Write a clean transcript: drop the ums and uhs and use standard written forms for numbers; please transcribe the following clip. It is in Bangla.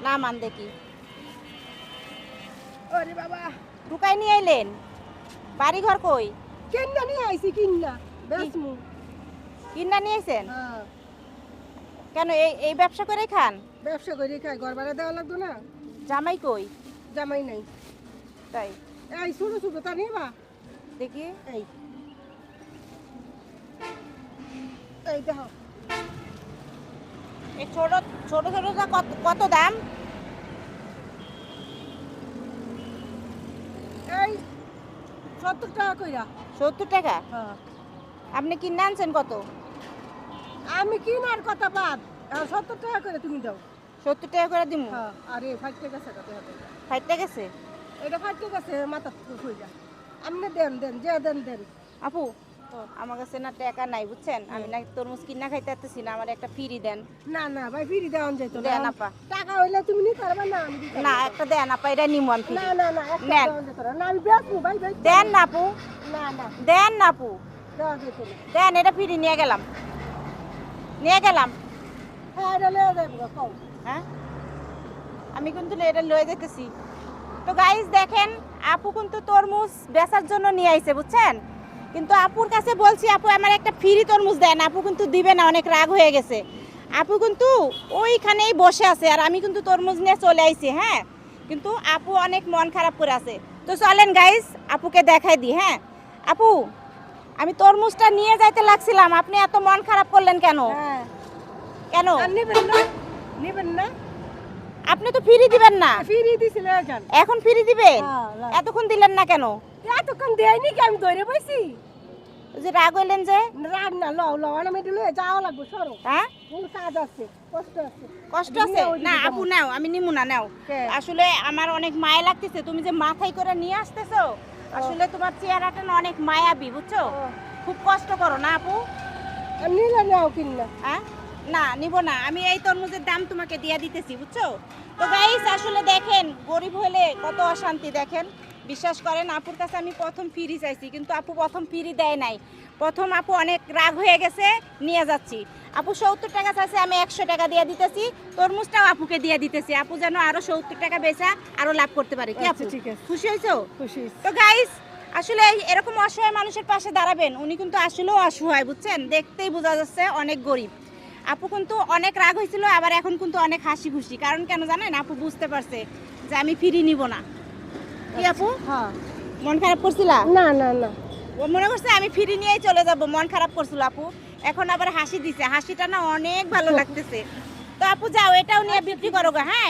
না মান দেখি ওরে বাবা ঢুকাই নিয়ে আইলেন বাড়ি ঘর কই কিন্না নিয়ে আইছি কিন্না বেসমু কিনা নিয়ে আইছেন হ্যাঁ কেন এই এই ব্যবসা করে খান ব্যবসা করে খাই ঘর ভাড়া দেওয়া লাগতো না জামাই কই জামাই নাই তাই এই ছোট ছোট তা নিবা দেখি এই এই দেখো এই ছোট ছোট ছোটটা কত কত দাম এই 70 টাকা কইরা 70 টাকা হ্যাঁ আপনি কিনে আনছেন কত আমি কিনার কথা বাদ 70 টাকা করে তুমি দাও 70 টাকা করে দিমু হ্যাঁ আরে 5 টাকা সেটা দেখাতে ফাইটটা গেছে এটা 5 টাকা আছে মাথা কইরা আপনি দেন দেন যে দেন দেন আপু আমার কাছে না টাকা নাই বুঝছেন আমি না তরমুজ কিনা খাইতে পারতেছি না আমার একটা ফ্রি দেন না না ভাই ফিরি দেওয়ান যাইতো না দেন আপা টাকা হইলে তুমি নিতে পারবে না আমি দিতে না একটা দেন আপা এটা নিমু আমি ফ্রি না না না একটা নেন। দেওয়ান যেত না না আমি বেচবো ভাই ভাই দেন না আপু না না দেন না আপু দেওয়া যেত না দেন এটা ফ্রি নিয়ে গেলাম হ্যাঁ এটা লয়ে যাবো কও হ্যাঁ আমি কিন্তু এটা লয়ে যেতেছি তো গাইস দেখেন আপু কিন্তু তরমুজ বেচার জন্য নিয়ে আইছে বুঝছেন কিন্তু আপুর কাছে বলছি আপু আমার একটা ফ্রি তরমুজ দেন আপু কিন্তু দিবে না অনেক রাগ হয়ে গেছে আপু কিন্তু ওইখানেই বসে আছে আর আমি কিন্তু তরমুজ নিয়ে চলে আইছি হ্যাঁ কিন্তু আপু অনেক মন খারাপ করে আছে তো চলেন গাইস আপুকে দেখাই দিই হ্যাঁ আপু আমি তরমুজটা নিয়ে যাইতে লাগছিলাম আপনি এত মন খারাপ করলেন কেন হ্যাঁ কেন আর নেবেন না নেবেন না আপনি তো ফ্রি দিবেন না ফিরি দিছিল এখন এখন ফ্রি দিবে হ্যাঁ, না। এতক্ষণ দিলেন না কেন এতক্ষণ দেয়নি কি আমি ধরে বইছি ওই যে রাগ হইলেন যে রাগ না লও লও আমি একটু লয়ে যাওয়া লাগবে সরো হ্যাঁ কোন কাজ আছে কষ্ট আছে কষ্ট নিয়ে আছে ওইদিকে না যাবো। আপু নাও আমি নিমু না নাও কে? আসলে আমার অনেক মায়া লাগতেছে তুমি যে মাথায় করে নিয়ে আসতেছো আসলে তোমার চেহারাটা না অনেক মায়াবী বুঝছো ও, খুব কষ্ট করো না আপু আর নিলে নাও কিনলা হ্যাঁ না নিব না আমি এই তরমুজের দাম তোমাকে দিয়ে দিতেছি বুঝছো তো গাইস আসলে দেখেন গরিব হলে কত অশান্তি দেখেন বিশ্বাস করেন আপুর কাছে আমি প্রথম ফ্রি চাইছি কিন্তু আপু প্রথম ফ্রি দেয় নাই প্রথম আপু অনেক রাগ হয়ে গেছে নিয়ে যাচ্ছি আপু 70 টাকা চাইছে আমি 100 টাকা দিয়ে দিতেছি তরমুজটাও আপুকে দিয়ে দিতেছি আপু যেন আরো 70 টাকা বেচা আরো লাভ করতে পারে কি আপু আচ্ছা, ঠিক আছে। খুশি হয়েছো খুশি তো গাইস আসলে এরকম অসহায় মানুষের পাশে দাঁড়াবেন উনি কিন্তু আসলেও অসহায় বুঝছেন দেখতেই বোঝা যাচ্ছে অনেক গরিব আপু কিন্তু অনেক রাগ হয়েছিল আবার এখন কিন্তু অনেক হাসি খুশি কারণ কেন জানেন আপু বুঝতে পারছে যে আমি ফিরি নিব না কি আপু হ্যাঁ মন খারাপ করছিলা না না না ও মনে করছে আমি ফিরি নিয়েই চলে যাব মন খারাপ করছিল আপু এখন আবার হাসি দিছে হাসিটা না অনেক ভালো লাগতেছে তো আপু যাও এটাও নিয়ে বিক্রি করো গো হ্যাঁ